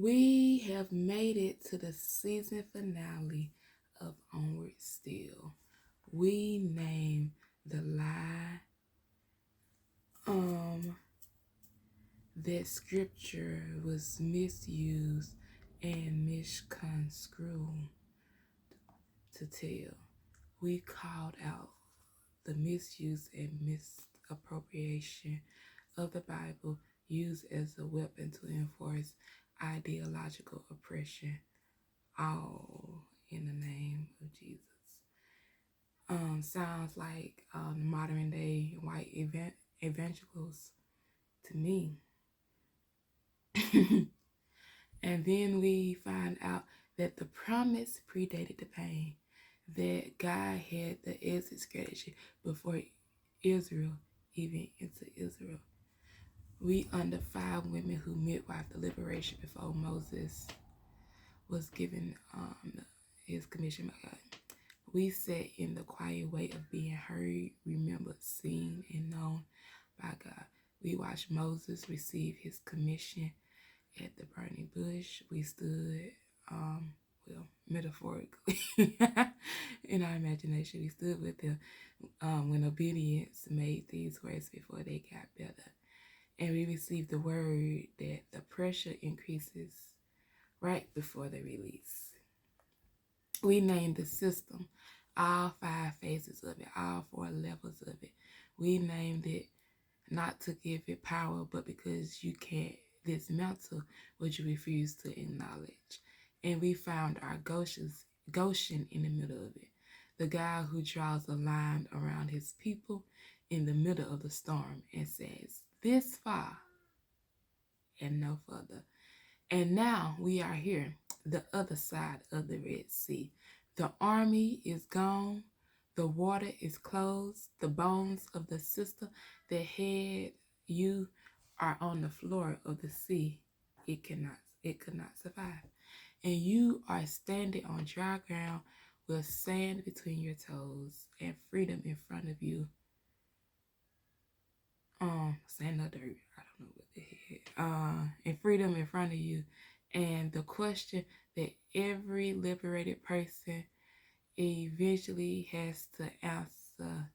We have made it to the season finale of Onward Still. We named the lie that scripture was misused and misconstrued to tell. We called out the misuse and misappropriation of the Bible used as a weapon to enforce ideological oppression, all in the name of Jesus. Sounds like modern day white evangelicals to me. And then we find out that the promise predated the pain, that God had the exit strategy before Israel even entered Israel. We under 5 women who midwife the liberation before Moses was given his commission by God. We sat in the quiet way of being heard, remembered, seen, and known by God. We watched Moses receive his commission at the burning bush. We stood, metaphorically, in our imagination, we stood with him when obedience made things worse before they got better. And we received the word that the pressure increases right before the release. We named the system, all 5 phases of it, all 4 levels of it. We named it not to give it power, but because you can't dismantle what you refuse to acknowledge. And we found our Goshen in the middle of it, the God who draws a line around his people in the middle of the storm and says, this far and no further. And now we are here, the other side of the Red Sea. The army is gone. The water is closed. The bones of the sister that had you are on the floor of the sea. It could not survive. And you are standing on dry ground with sand between your toes and freedom in front of you. Sand or dirt, I don't know what the heck. And freedom in front of you. And the question that every liberated person eventually has to answer,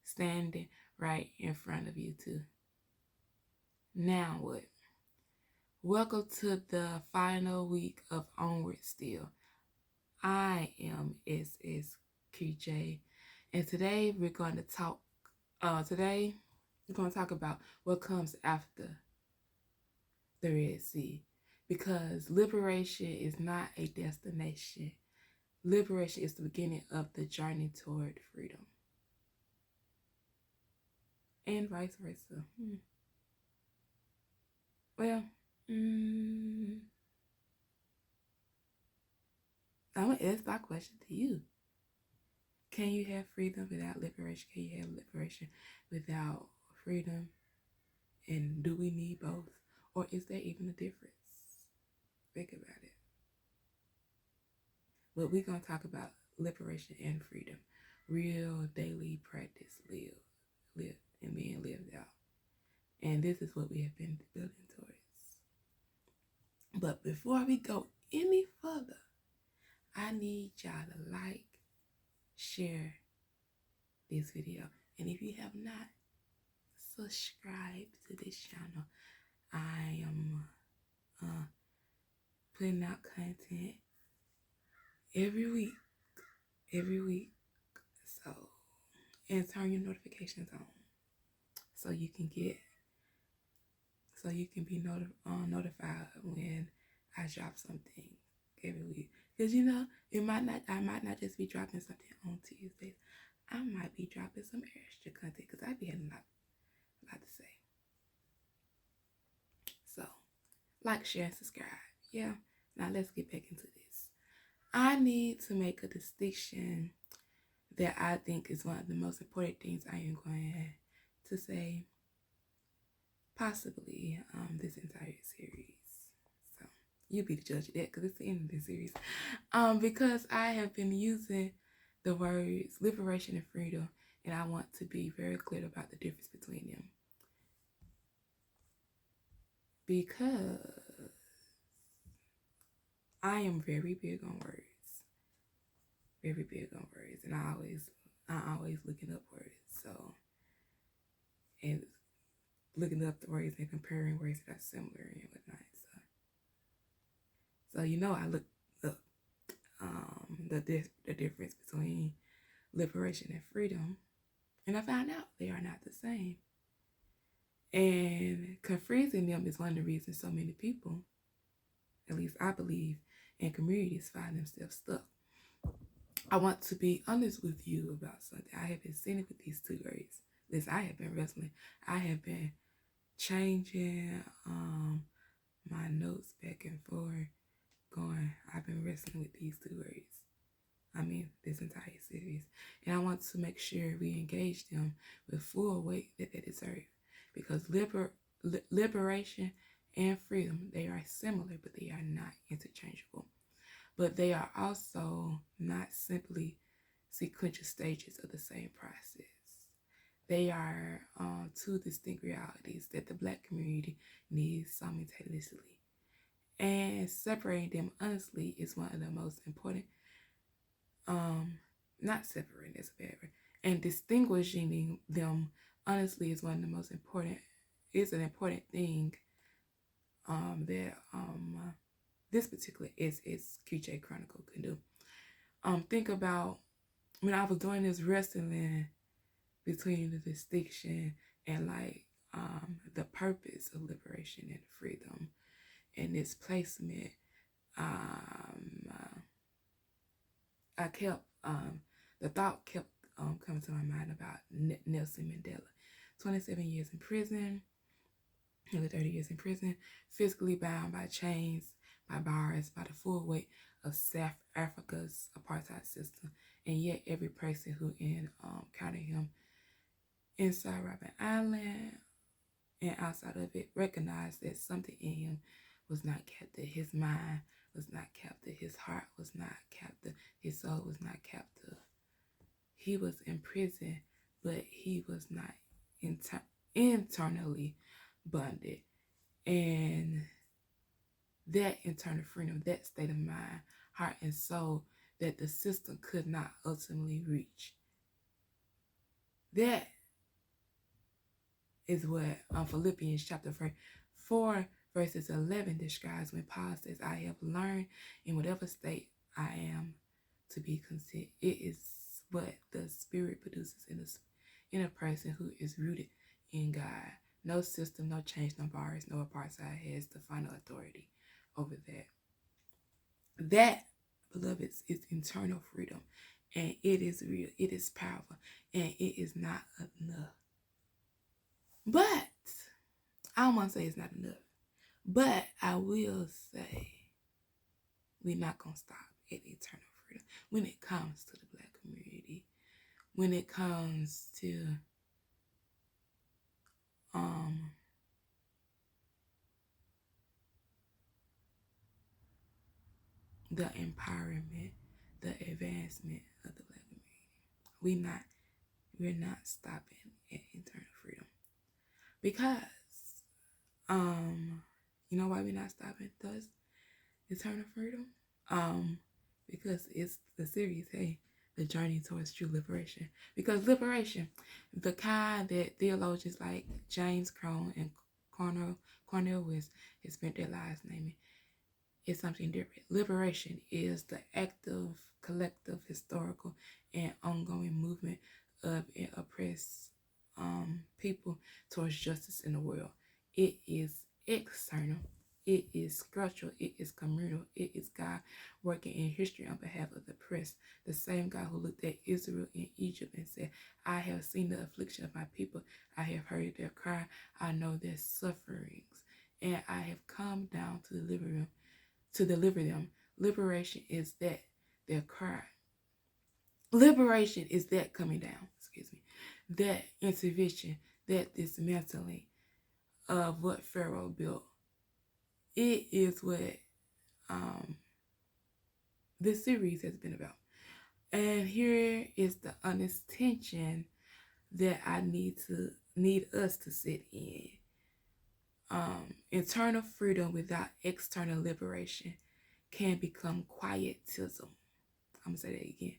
standing right in front of you too. Now what? Welcome to the final week of Onward Still. I am SSQJ, and today we're going to talk. About what comes after the Red Sea, because liberation is not a destination. Liberation is the beginning of the journey toward freedom, and vice versa. Well, I'm going to ask that question to you. Can you have freedom without liberation? Can you have liberation without freedom? And do we need both? Or is there even a difference? Think about it. But we're going to talk about liberation and freedom. Real daily practice live and being lived out. And this is what we have been building towards. But before we go any further, I need y'all to like, share this video. And if you have not, subscribe to this channel. I am putting out content every week. So, and turn your notifications on so you can be notified when I drop something every week. Because I might not just be dropping something on Tuesdays. I might be dropping some extra content because I be having a lot to say. So, like, share, and subscribe. Yeah. Now let's get back into this. I need to make a distinction that I think is one of the most important things I am going to say, possibly this entire series. So you be the judge of that because it's the end of the series. Because I have been using the words liberation and freedom, and I want to be very clear about the difference between them. Because I am very big on words. Very big on words. And I always looking up words. So, and looking up the words and comparing words that are similar and whatnot. So I looked up the difference between liberation and freedom, and I found out they are not the same. And confusing them is one of the reasons so many people, at least I believe, in communities find themselves stuck. I want to be honest with you about something. I have been sitting with these two words. I have been wrestling. I have been changing my notes back and forth, going. I've been wrestling with these two words. This entire series. And I want to make sure we engage them with full weight that they deserve. Because liberation and freedom, they are similar, but they are not interchangeable. But they are also not simply sequential stages of the same process. They are two distinct realities that the Black community needs simultaneously. And separating them honestly is one of the most important, not separating, that's a bad word, and distinguishing them honestly is one of the most important, is an important thing that this particular SSQJ Chronicle can do. Think about when I was doing this wrestling between the distinction and the purpose of liberation and freedom and this placement. I kept the thought kept coming to my mind about Nelson Mandela. 27 years in prison, nearly 30 years in prison, physically bound by chains, by bars, by the full weight of South Africa's apartheid system, and yet every person who encountered him inside Robben Island and outside of it recognized that something in him was not captive. His mind was not captive. His heart was not captive. His soul was not captive. He was in prison, but he was not internally bonded. And that internal freedom, that state of mind, heart, and soul that the system could not ultimately reach. That is what Philippians chapter 4 verses 11 describes when Paul says, I have learned in whatever state I am to be content. It is what the Spirit produces in a person who is rooted in God. No system, no change, no bars, no apartheid has the final authority over that. That, beloveds, is internal freedom. And it is real. It is powerful. And it is not enough. But, I don't want to say it's not enough. But I will say we're not going to stop at eternal freedom when it comes to the Black community. When it comes to the empowerment, the advancement of the Black community. We're not stopping at eternal freedom. Because you know why we're not stopping thus eternal freedom? Because it's the series, hey, the journey towards true liberation. Because liberation, the kind that theologians like James Crone and Cornel West has spent their lives naming, is something different. Liberation is the active, collective, historical, and ongoing movement of an oppressed people towards justice in the world. It is external. It is structural. It is communal. It is God working in history on behalf of the oppressed. The same God who looked at Israel in Egypt and said, I have seen the affliction of my people. I have heard their cry. I know their sufferings. And I have come down to deliver them. Liberation is that their cry. Liberation is that coming down, that intervention, that dismantling of what Pharaoh built. It is what this series has been about. And here is the honest tension that I need us to sit in. Internal freedom without external liberation can become quietism. I'm going to say that again.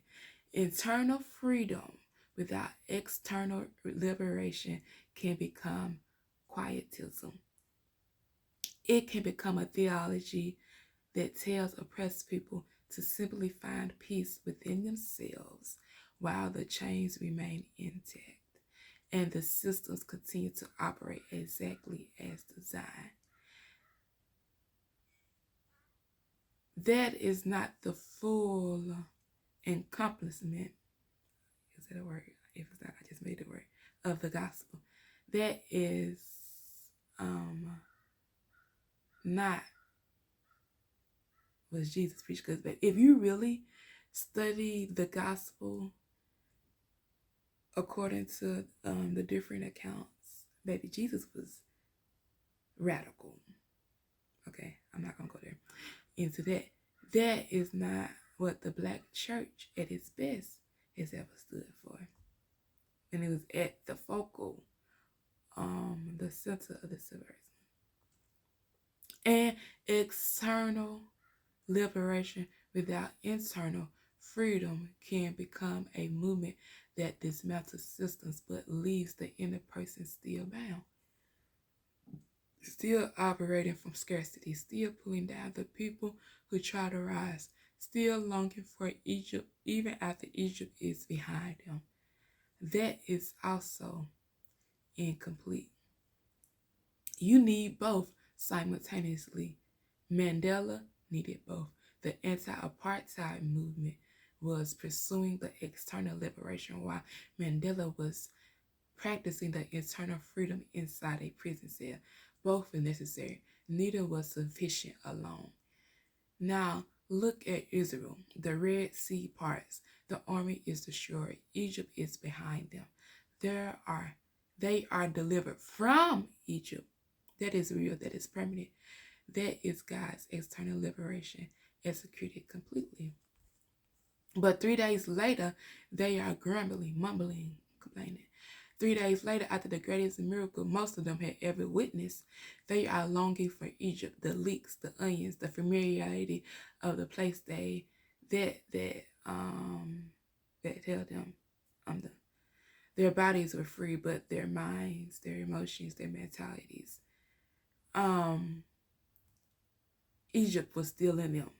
Internal freedom without external liberation can become quietism. It can become a theology that tells oppressed people to simply find peace within themselves while the chains remain intact and the systems continue to operate exactly as designed. That is not the full encompassment, is that a word? If it's not, I just made the word, of the gospel. That is not what Jesus preached. Because if you really study the gospel according to the different accounts, baby, Jesus was radical. Okay, I'm not going to go there into that. That is not what the Black church at its best has ever stood for. And it was at the focal, the center of the subversion. And external liberation without internal freedom can become a movement that dismantles systems but leaves the inner person still bound, still operating from scarcity, still pulling down the people who try to rise, still longing for Egypt even after Egypt is behind them. That is also incomplete. You need both simultaneously. Mandela needed both. The anti-apartheid movement was pursuing the external liberation while Mandela was practicing the internal freedom inside a prison cell. Both were necessary. Neither was sufficient alone. Now, look at Israel. The Red Sea parts. The army is destroyed. Egypt is behind them. They are delivered from Egypt. That is real. That is permanent. That is God's external liberation executed completely. But 3 days later, they are grumbling, mumbling, complaining. 3 days later, after the greatest miracle most of them had ever witnessed, they are longing for Egypt, the leeks, the onions, the familiarity of the place that tell them their bodies were free, but their minds, their emotions, their mentalities, Egypt was still in them.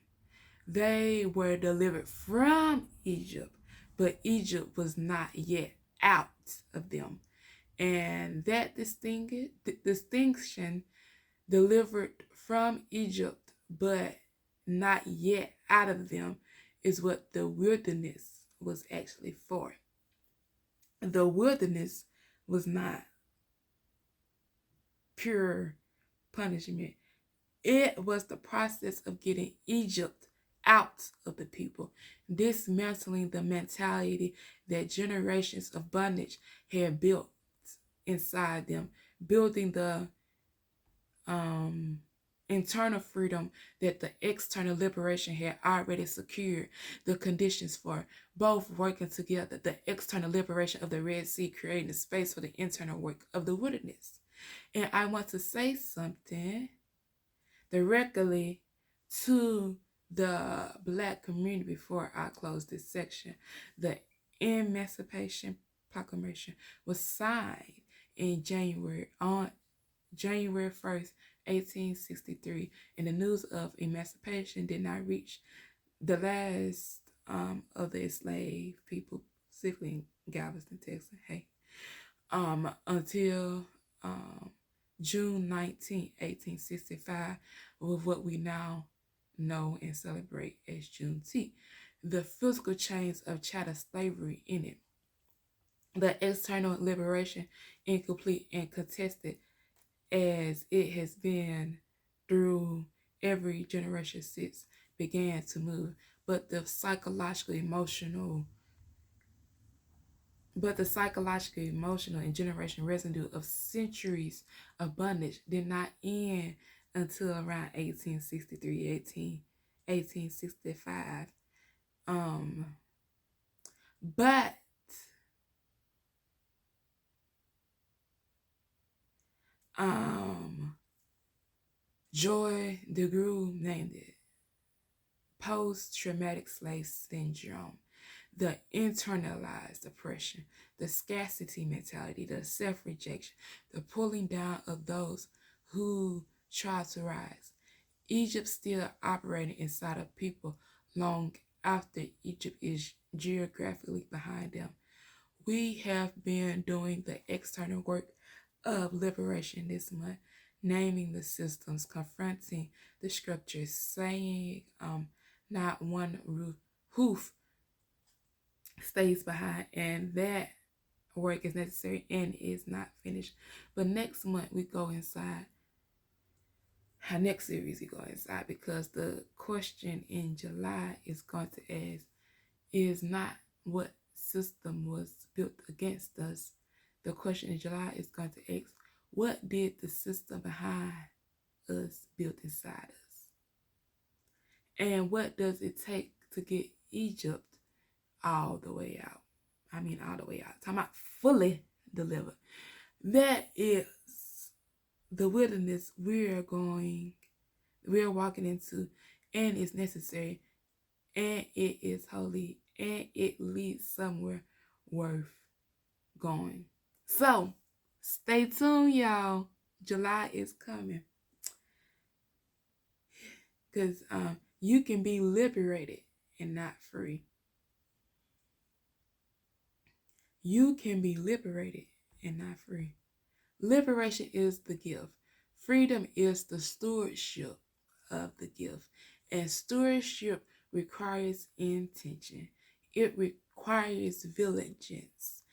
They were delivered from Egypt, but Egypt was not yet out of them. And that distinction, delivered from Egypt, but not yet out of them, is what the wilderness was actually for. The wilderness was not pure punishment. It was the process of getting Egypt out of the people, dismantling the mentality that generations of bondage had built inside them, building the internal freedom that the external liberation had already secured the conditions for, both working together. The external liberation of the Red Sea creating a space for the internal work of the wilderness. And I want to say something directly to the Black community before I close this section. The Emancipation Proclamation was signed on January 1st, 1863, and the news of emancipation did not reach the last of the enslaved people, specifically in Galveston, Texas, until June 19, 1865, with what we now know and celebrate as Juneteenth. The physical chains of chattel slavery in it. The external liberation, incomplete and contested as it has been through every generation since, began to move. But the psychological, emotional, and generational residue of centuries of bondage did not end until around 1865. But Joy DeGruy named it post-traumatic slave syndrome, the internalized oppression, the scarcity mentality, the self-rejection, the pulling down of those who try to rise. Egypt still operating inside of people long after Egypt is geographically behind them. We have been doing the external work of liberation this month, naming the systems, confronting the scriptures, saying not one hoof stays behind, and that work is necessary and is not finished. But next month we go inside. Our next series we go inside, because the question in July is going to ask is not what system was built against us. The question in July is going to ask, what did the system behind us build inside us? And what does it take to get Egypt all the way out? I mean, all the way out. Talking about fully delivered. That is the wilderness we're walking into, and it's necessary, and it is holy, and it leads somewhere worth going. So stay tuned, y'all. July is coming, because you can be liberated and not free. You can be liberated and not free. Liberation is the gift. Freedom is the stewardship of the gift. And stewardship requires intention. It requires diligence.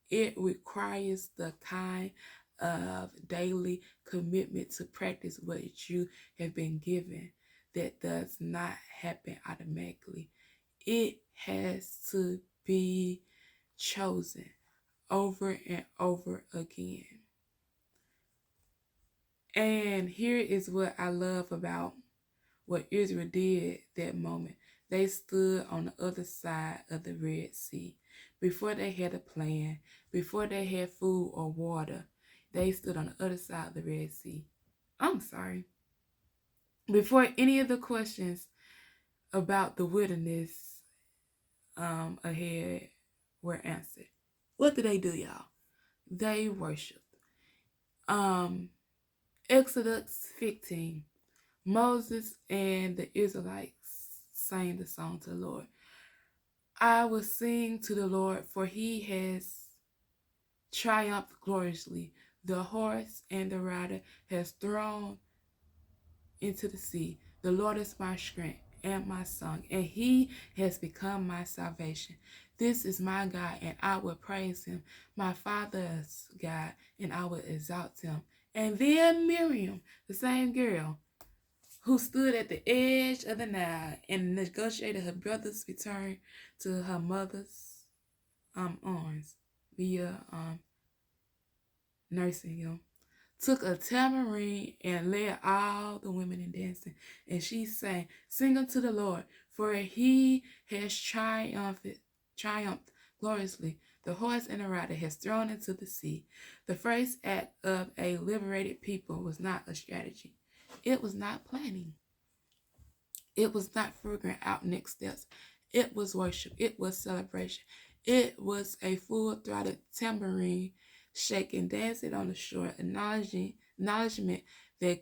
It requires the kind of daily commitment to practice what you have been given. That does not happen automatically. It has to be chosen over and over again. And here is what I love about what Israel did that moment. They stood on the other side of the Red Sea. Before they had a plan, before they had food or water, they stood on the other side of the Red Sea. I'm sorry. Before any of the questions about the wilderness ahead were answered, what did they do, y'all? They worshiped. Exodus 15. Moses and the Israelites sang the song to the Lord. I will sing to the Lord, for he has triumphed gloriously. The horse and the rider has thrown into the sea. The Lord is my strength and my song, and he has become my salvation. This is my God, and I will praise him, my father's God, and I will exalt him. And then Miriam, the same girl who stood at the edge of the Nile and negotiated her brother's return to her mother's arms via nursing him, took a tambourine and led all the women in dancing. And she sang, "Sing unto the Lord, for he has triumphed gloriously. The horse and the rider has thrown into the sea." The first act of a liberated people was not a strategy. It was not planning. It was not figuring out next steps. It was worship. It was celebration. It was a full-throttled tambourine shaking, dancing on the shore, acknowledgement that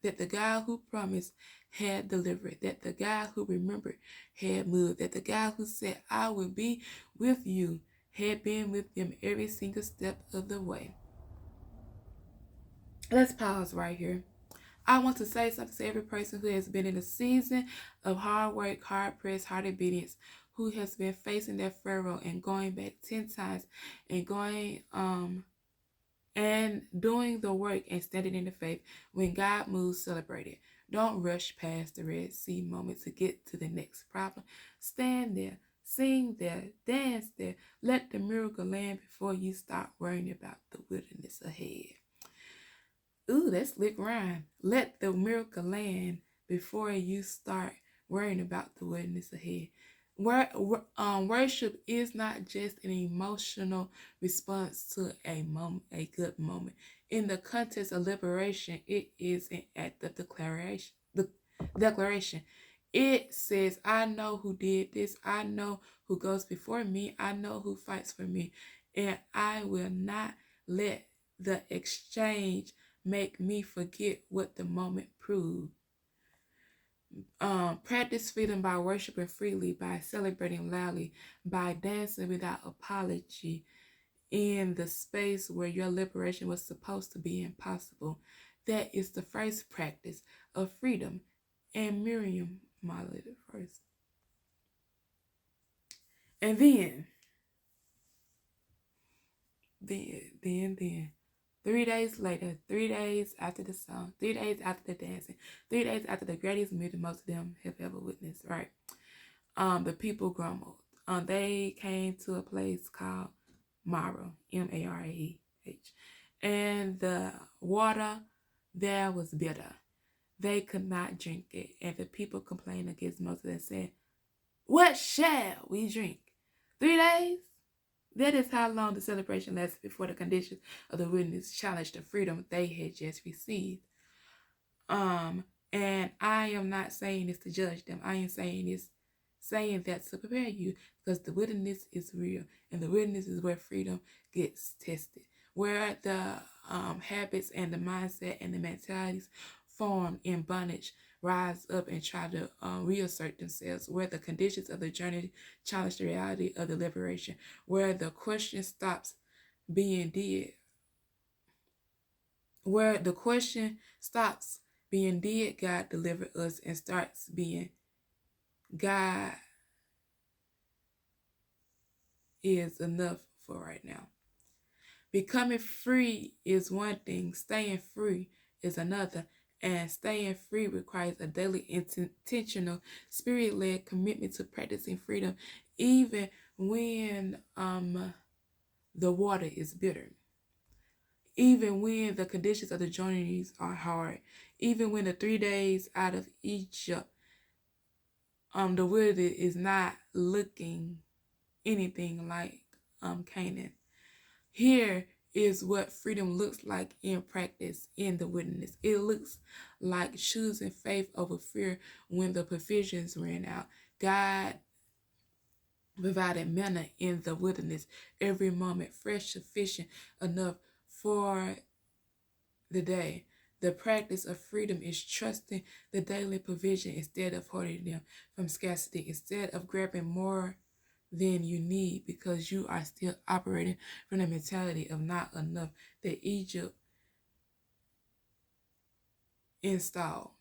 the God who promised had delivered, that the God who remembered had moved, that the God who said, "I will be with you," had been with them every single step of the way. Let's pause right here. I want to say something to every person who has been in a season of hard work, hard press, hard obedience, who has been facing that Pharaoh and going back 10 times and going and doing the work and standing in the faith. When God moves, celebrate it. Don't rush past the Red Sea moment to get to the next problem. Stand there, sing there, dance there. Let the miracle land before you start worrying about the wilderness ahead. Ooh, that's slick rhyme. Let the miracle land before you start worrying about the wilderness ahead. Worship is not just an emotional response to a good moment. In the context of liberation, it is an act of declaration. It says, I know who did this. I know who goes before me. I know who fights for me. And I will not let the exchange make me forget what the moment proved. Practice freedom by worshiping freely, by celebrating loudly, by dancing without apology in the space where your liberation was supposed to be impossible. That is the first practice of freedom. And Miriam modeled it first. And then, 3 days later, 3 days after the song, 3 days after the dancing, 3 days after the greatest music most of them have ever witnessed, right? The people grumbled. They came to a place called Mara, Maraeh, and the water there was bitter. They could not drink it, and the people complained against Moses and said, "What shall we drink? 3 days?" That is how long the celebration lasted before the conditions of the witness challenged the freedom they had just received. And I am not saying this to judge them. I am saying that to prepare you, because the wilderness is real, and the wilderness is where freedom gets tested, where the habits and the mindset and the mentalities formed in bondage rise up and try to reassert themselves, where the conditions of the journey challenge the reality of the liberation, where the question stops being did, where the question stops being did God deliver us and starts being God is enough for right now. Becoming free is one thing, staying free is another, and staying free requires a daily intentional spirit-led commitment to practicing freedom even when the water is bitter, even when the conditions of the journeys are hard, even when the 3 days out of Egypt the wilderness is not looking anything like Canaan. Here is what freedom looks like in practice in the wilderness. It looks like choosing faith over fear when the provisions ran out. God provided manna in the wilderness every moment, fresh, sufficient enough for the day. The practice of freedom is trusting the daily provision instead of hoarding them from scarcity, instead of grabbing more than you need because you are still operating from the mentality of not enough that Egypt installed.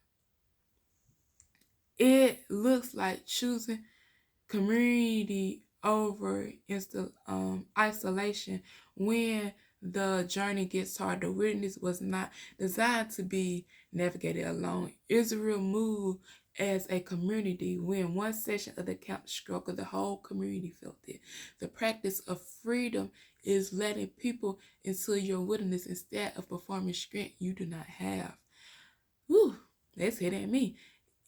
It looks like choosing community over isolation when the journey gets hard. The wilderness was not designed to be navigated alone. Israel moved as a community. When one section of the camp struggled, the whole community felt it. The practice of freedom is letting people into your wilderness instead of performing strength you do not have. Whew, that's hitting me.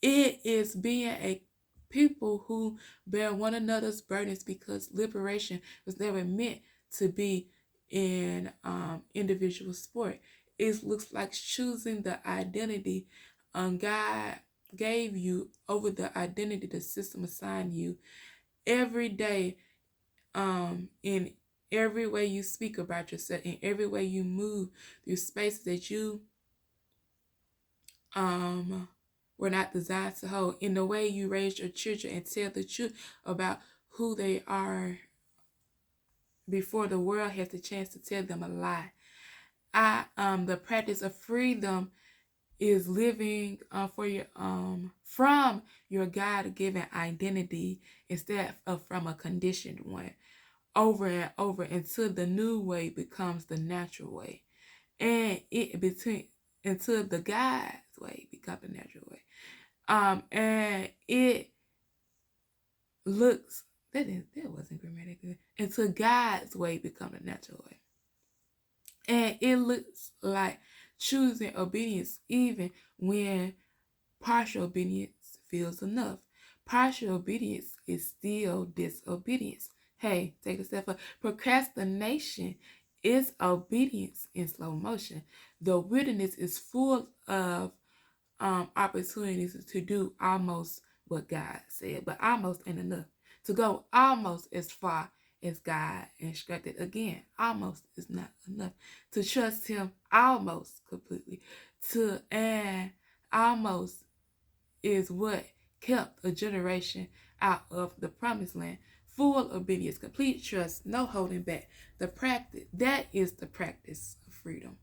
It is being a people who bear one another's burdens, because liberation was never meant to be in individual sport. It looks like choosing the identity God gave you over the identity the system assigned you. Every day, in every way you speak about yourself, in every way you move through spaces that you were not designed to hold, in the way you raise your children and tell the truth about who they are before the world has the chance to tell them a lie. The practice of freedom is living for your from your God-given identity instead of from a conditioned one, over and over until the new way becomes the natural way, and until the God's way becomes the natural way. And it looks that wasn't grammatically, until God's way become the natural way. And it looks like choosing obedience even when partial obedience feels enough. Partial obedience is still disobedience. Hey, take a step up. Procrastination is obedience in slow motion. The wilderness is full of opportunities to do almost what God said, but almost ain't enough. To go almost as far as God instructed, again, almost is not enough. To trust him almost completely, and almost is what kept a generation out of the promised land. Full obedience, complete trust, no holding back. That is the practice of freedom.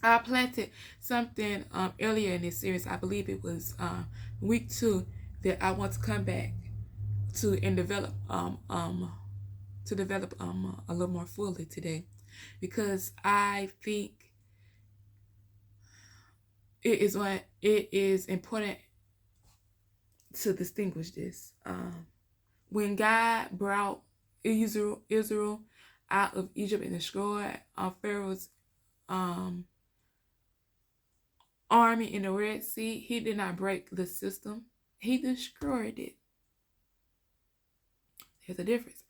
I planted something earlier in this series. I believe it was week 2 that I want to come back to and develop a little more fully today, because I think it is important to distinguish this. When God brought Israel out of Egypt and destroyed Pharaoh's army in the Red Sea, he did not break the system. He destroyed it. There's a difference.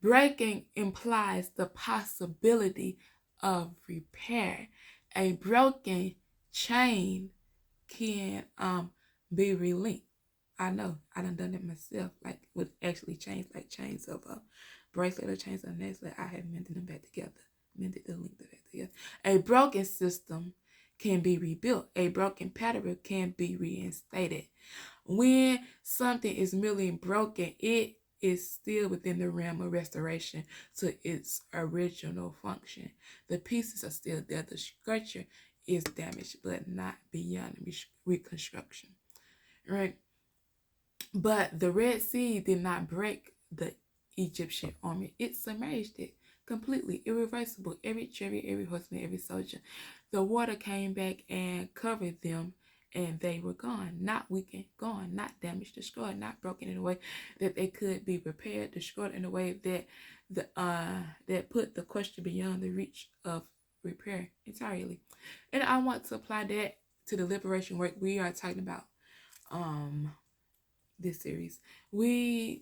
Breaking implies the possibility of repair. A broken chain can be relinked. I know, I done it myself, like with actually chains, like chains of a bracelet or chains of a necklace. I have mended them back together, mended the link back together. A broken system can be rebuilt. A broken pattern can be reinstated. When something is merely broken, it is still within the realm of restoration to its original function. The pieces are still there. The structure is damaged, but not beyond reconstruction. Right? But the Red Sea did not break the Egyptian army. It submerged it completely, irreversible. Every chariot, every horseman, every soldier. The water came back and covered them, and they were gone. Not weakened, gone. Not damaged, destroyed. Not broken in a way that they could be repaired. Destroyed in a way that that put the question beyond the reach of repair entirely. And I want to apply that to the liberation work we are talking about this series. When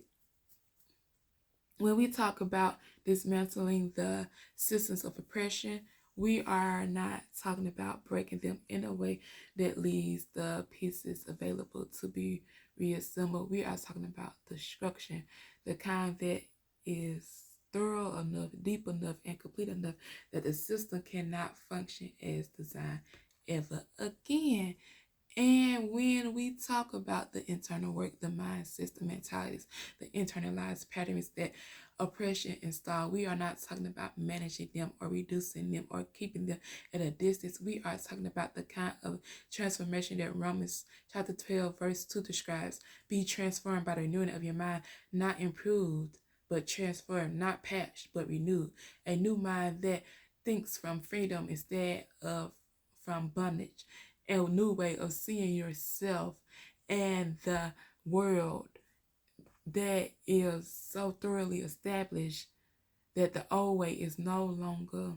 we talk about dismantling the systems of oppression, we are not talking about breaking them in a way that leaves the pieces available to be reassembled. We are talking about destruction, the kind that is thorough enough, deep enough, and complete enough that the system cannot function as designed ever again. And when we talk about the internal work, the mindsets, the mentalities, the internalized patterns that oppression installed, we are not talking about managing them or reducing them or keeping them at a distance. We are talking about the kind of transformation that Romans chapter 12 verse 2 describes. Be transformed by the renewing of your mind, not improved, but transformed, not patched, but renewed. A new mind that thinks from freedom instead of from bondage. A new way of seeing yourself and the world that is so thoroughly established that the old way is no longer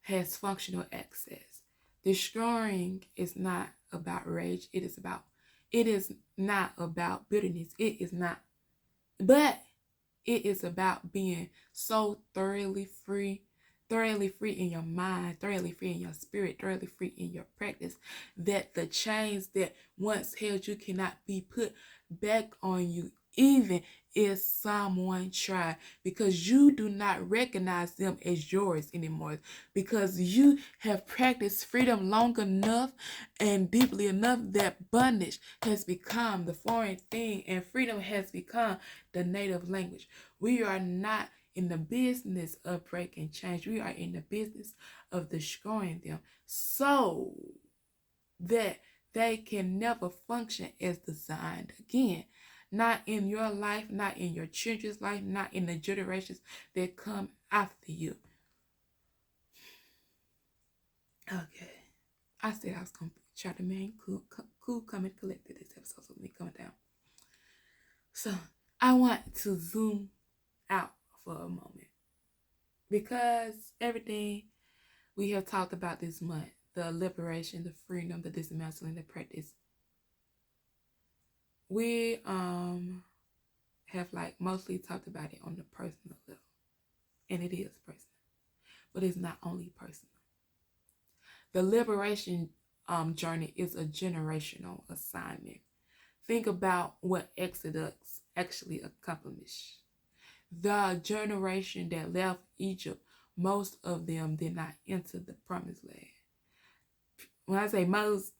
has functional access. Destroying is not about rage. It is not about bitterness. But it is about being so thoroughly free in your mind, thoroughly free in your spirit, thoroughly free in your practice, that the chains that once held you cannot be put back on you, even if someone tried, because you do not recognize them as yours anymore, because you have practiced freedom long enough and deeply enough that bondage has become the foreign thing and freedom has become the native language. We are not in the business of breaking chains. We are in the business of destroying them so that they can never function as designed again. Not in your life, not in your children's life, not in the generations that come after you. Okay. I said I was going to try to remain cool, calm, and collected this episode, so let me calm down. So, I want to zoom out for a moment, because everything we have talked about this month, the liberation, the freedom, the dismantling, the practice, we have like mostly talked about it on the personal level, and it is personal, but it's not only personal. The liberation journey is a generational assignment. Think about what Exodus actually accomplished. The generation that left Egypt, most of them did not enter the promised land. When I say most,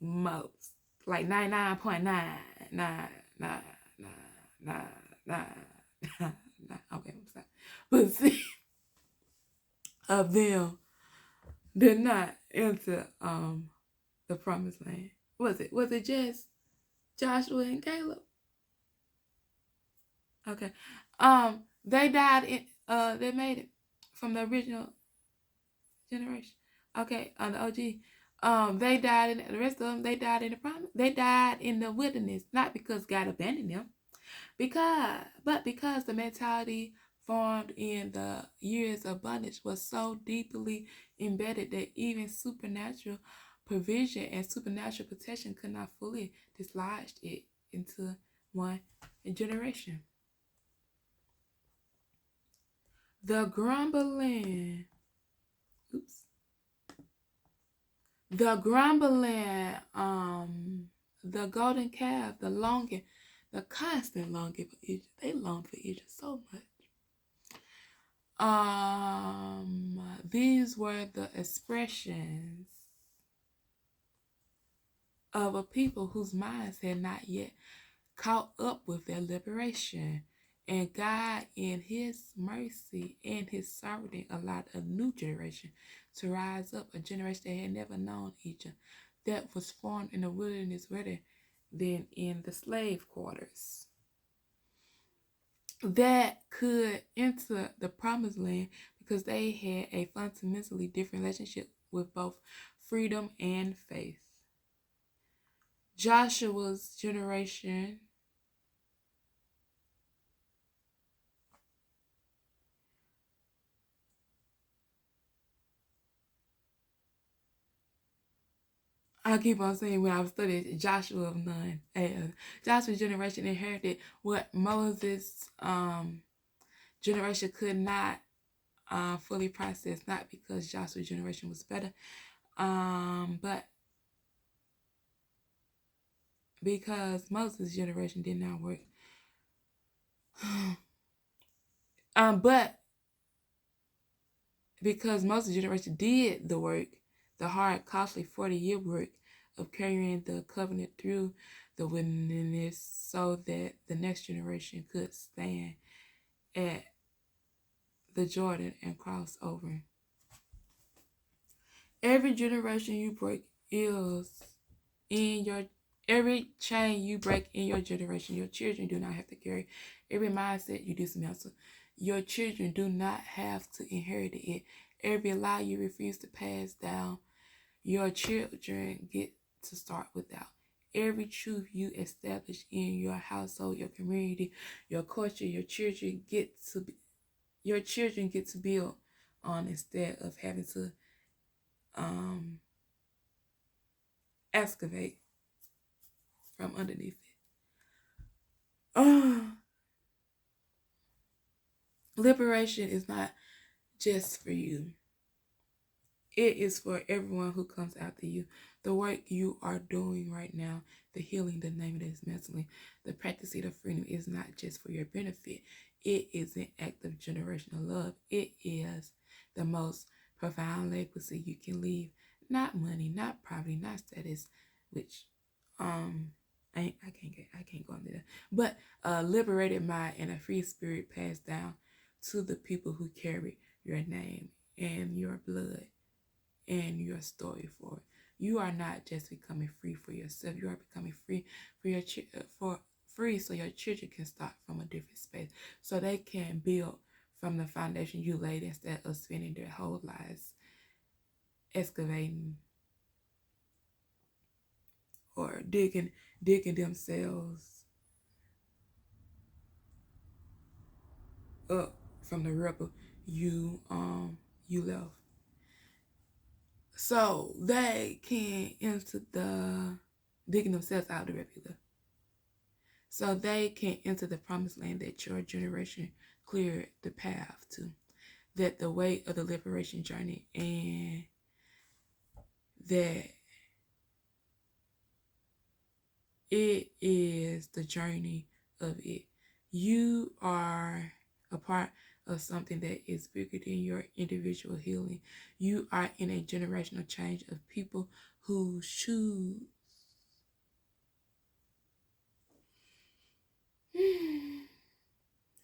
like 99.9999999, okay, I'm sorry. But see, of them did not enter the promised land. Was it just Joshua and Caleb? Okay. They died in they made it from the original generation. Okay, on the OG. They died in the rest of them, they died in the promise. They died in the wilderness, not because God abandoned them, because the mentality formed in the years of bondage was so deeply embedded that even supernatural provision and supernatural protection could not fully dislodge it into one generation. The grumbling, the grumbling, the golden calf, the longing, the constant longing for Egypt. They long for Egypt so much. These were the expressions of a people whose minds had not yet caught up with their liberation. And God, in His mercy and His sovereignty, allowed a new generation to rise up, a generation that had never known Egypt, that was formed in the wilderness rather than in the slave quarters, that could enter the promised land because they had a fundamentally different relationship with both freedom and faith. Joshua's generation I keep on saying when I was studying Joshua of Nun, Joshua's generation inherited what Moses' generation could not fully process, not because Joshua's generation was better, but because Moses' generation did not work. But because Moses' generation did the work, the hard, costly 40-year work of carrying the covenant through the wilderness so that the next generation could stand at the Jordan and cross over. Every generation you break is in your every chain you break in your generation, your children do not have to carry. Every mindset you dismantle, your children do not have to inherit it. Every lie you refuse to pass down, your children get to start without. Every truth you establish in your household, your community, your culture, your children get to build on instead of having to excavate from underneath it. Liberation is not just for you. It is for everyone who comes after you. The work you are doing right now, the healing, the naming, the dismantling, the practicing of freedom is not just for your benefit. It is an act of generational love. It is the most profound legacy you can leave. Not money, not property, not status, which I can't go into that. But a liberated mind and a free spirit passed down to the people who carry your name and your blood and your story forward. You are not just becoming free for yourself. You are becoming free for your free so your children can start from a different space, so they can build from the foundation you laid instead of spending their whole lives excavating or digging themselves up from the rubble you left. So they can enter the digging themselves out of the rubble. So they can enter the promised land that your generation cleared the path to. That the way of the liberation journey and that It is the journey of it. You are a part of something that is bigger than your individual healing. You are in a generational change of people who choose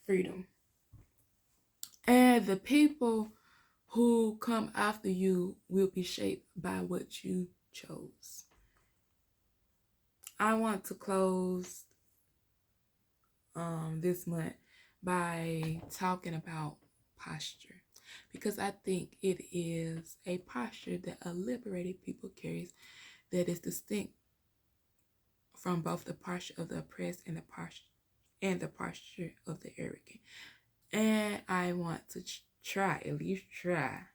freedom. And the people who come after you will be shaped by what you chose. I want to close this month by talking about posture, because I think it is a posture that a liberated people carries that is distinct from both the posture of the oppressed and the posture of the arrogant. And I want to at least try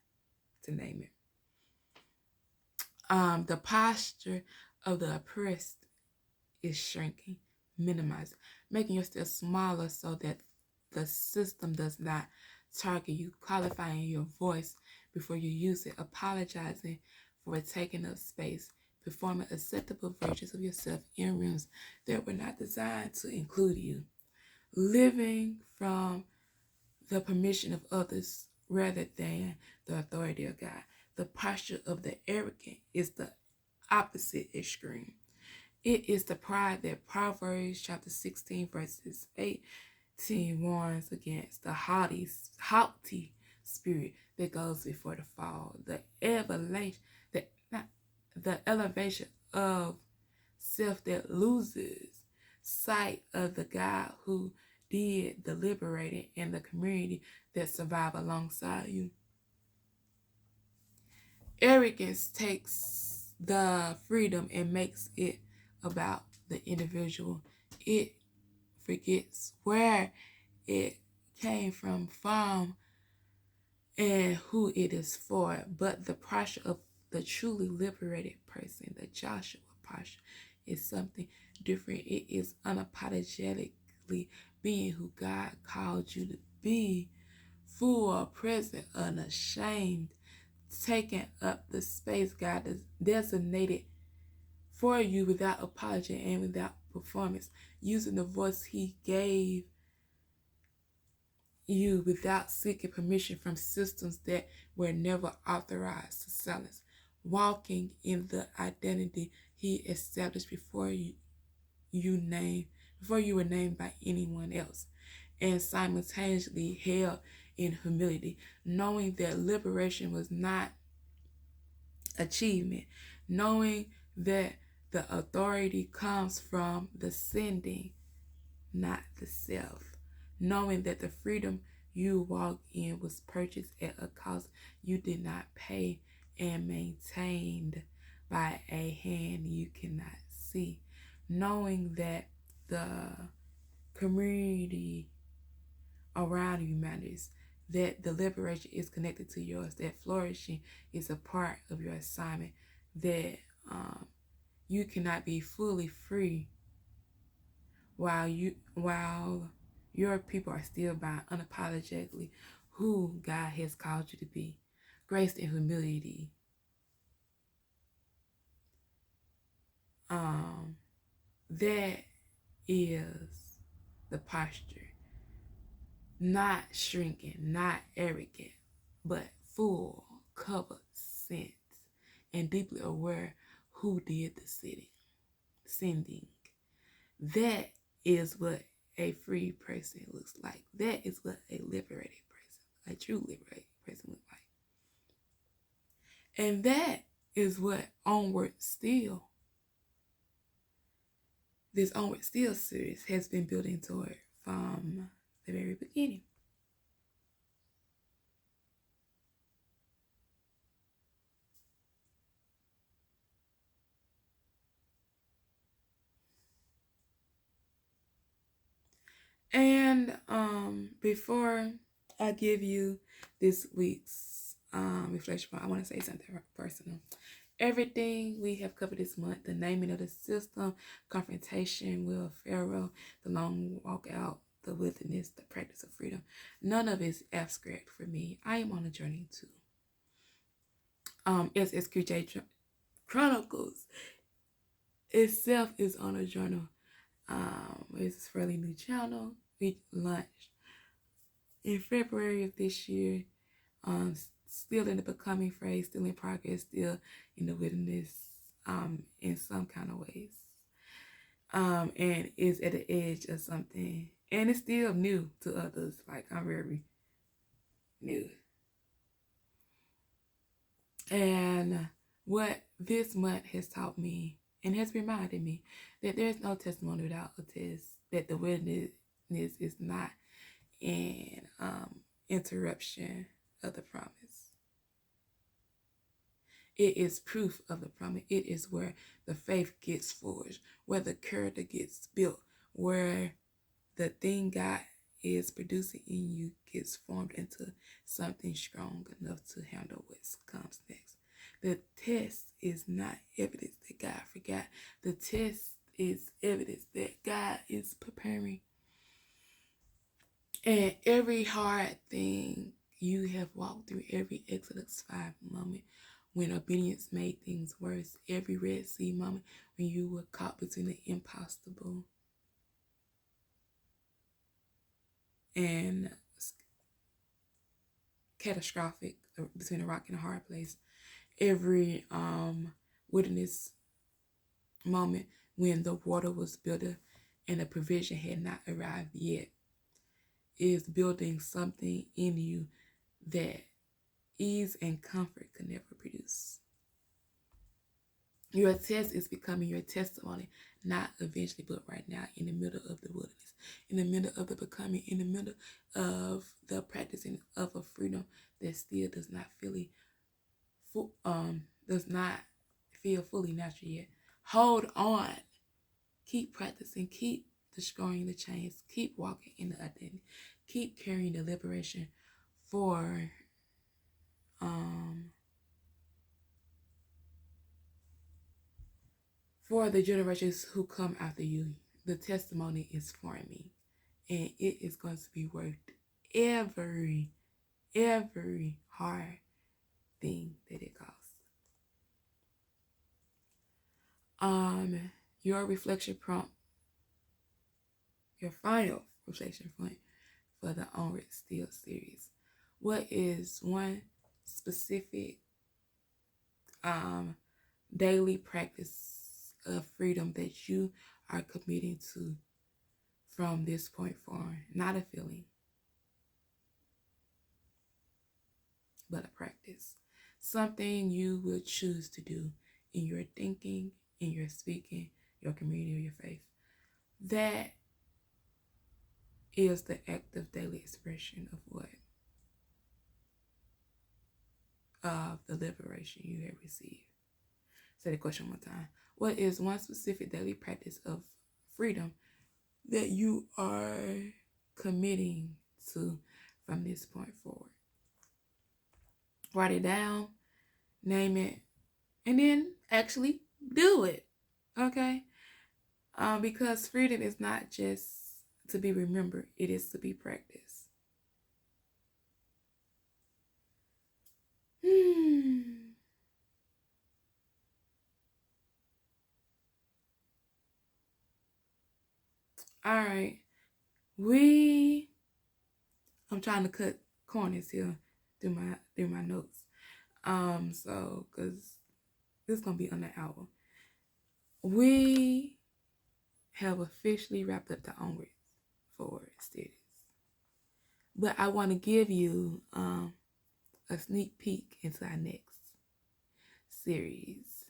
to name it. The posture of the oppressed is shrinking, minimizing, making yourself smaller so that the system does not target you, qualifying your voice before you use it, apologizing for taking up space, performing acceptable versions of yourself in rooms that were not designed to include you, living from the permission of others rather than the authority of God. The posture of the arrogant is the opposite extreme. It is the pride that Proverbs chapter 16 verses 18 warns against, the haughty spirit that goes before the fall, the elevation of self that loses sight of the God who did the liberating and the community that survive alongside you. Arrogance takes the freedom and makes it about the individual. It forgets where it came from, and who it is for. But the posture of the truly liberated person, the Joshua posture, is something different. It is unapologetically being who God called you to be, full, present, unashamed, taking up the space God has designated for you without apology and without performance, using the voice He gave you without seeking permission from systems that were never authorized to silence, walking in the identity He established before you were named by anyone else, and simultaneously held in humility, knowing that liberation was not achievement, knowing that the authority comes from the sending, not the self, knowing that the freedom you walk in was purchased at a cost you did not pay and maintained by a hand you cannot see, knowing that the community around you matters, that the liberation is connected to yours, that flourishing is a part of your assignment, that you cannot be fully free while your people are still bound unapologetically who God has called you to be. Grace and humility. That is the posture. Not shrinking, not arrogant, but full, covered, sense, and deeply aware who did the sending. That is what a free person looks like. That is what a liberated person, a true liberated person looks like. And that is what Onward Still, this Onward Still series has been building toward from the very beginning. And before I give you this week's reflection point, I want to say something personal. Everything we have covered this month, the naming of the system, confrontation with Pharaoh, the long walk out, the wilderness, the practice of freedom, none of it is abstract for me. I am on a journey too. SSQJ Chronicles itself is on a journal. It's a fairly new channel. We launched in February of this year. Still in the becoming phase, still in progress, still in the wilderness, in some kind of ways. And is at the edge of something. And it's still new to others. Like, I'm very new. And what this month has taught me and has reminded me that there's no testimony without a test, that the witness is not an interruption of the promise. It is proof of the promise. It is where the faith gets forged, where the character gets built, where the thing God is producing in you gets formed into something strong enough to handle what comes next. The test is not evidence that God forgot. The test is evidence that God is preparing. And every hard thing you have walked through, every Exodus 5 moment when obedience made things worse, every Red Sea moment when you were caught between the impossible and catastrophic, between a rock and a hard place, every wilderness moment when the water was bitter and the provision had not arrived yet, is building something in you that ease and comfort could never produce. Your test is becoming your testimony, not eventually, but right now, in the middle of the wilderness, in the middle of the becoming, in the middle of the practicing of a freedom that still does not feel fully natural yet. Hold on. Keep practicing. Keep destroying the chains. Keep walking in the identity. Keep carrying the liberation for the generations who come after you. The testimony is forming, and it is going to be worth every hard thing that it costs. Your reflection prompt, your final reflection point for the Onward Still series. What is one specific daily practice of freedom that you are committing to from this point forward? Not a feeling, but a practice. Something you will choose to do in your thinking, in your speaking, your community, or your faith. That is the active daily expression of what? Of the liberation you have received. Say the question one more time. What is one specific daily practice of freedom that you are committing to from this point forward? Write it down, name it, and then actually do it. Okay? Because freedom is not just to be remembered, it is to be practiced. All right. I'm trying to cut corners here through my notes. So because this is gonna be under an hour. We have officially wrapped up the Onward series. But I want to give you a sneak peek into our next series,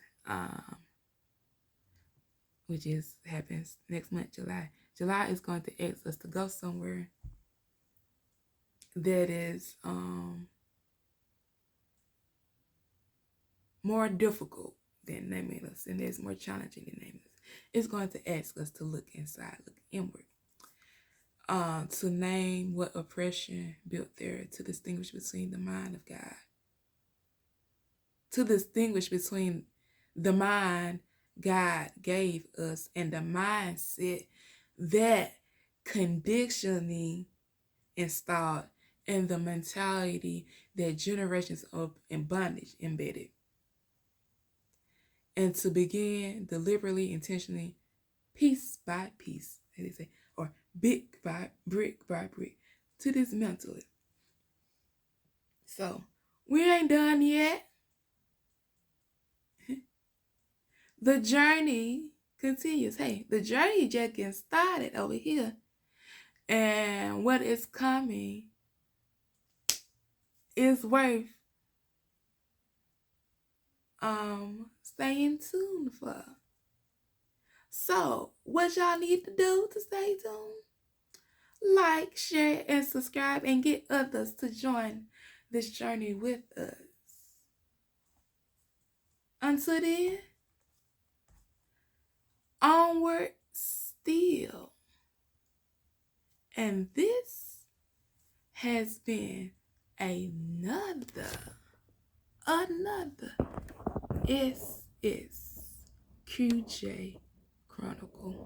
which happens next month, July. July is going to ask us to go somewhere that is more difficult than naming us, and that's more challenging than naming us. It's going to ask us to look inside, look inward, to name what oppression built there, to distinguish between the mind of God, to distinguish between the mind God gave us and the mindset that conditioning installed and the mentality that generations of in bondage embedded. and to begin deliberately, intentionally, piece by piece, as they say, or brick by brick, to dismantle it. So, we ain't done yet. The journey continues. Hey, the journey just getting started over here. And what is coming is worth staying tuned for. So, what y'all need to do to stay tuned? Like, share, and subscribe, and get others to join this journey with us. Until then, onward still. And this has been another SSQJ Chronicle.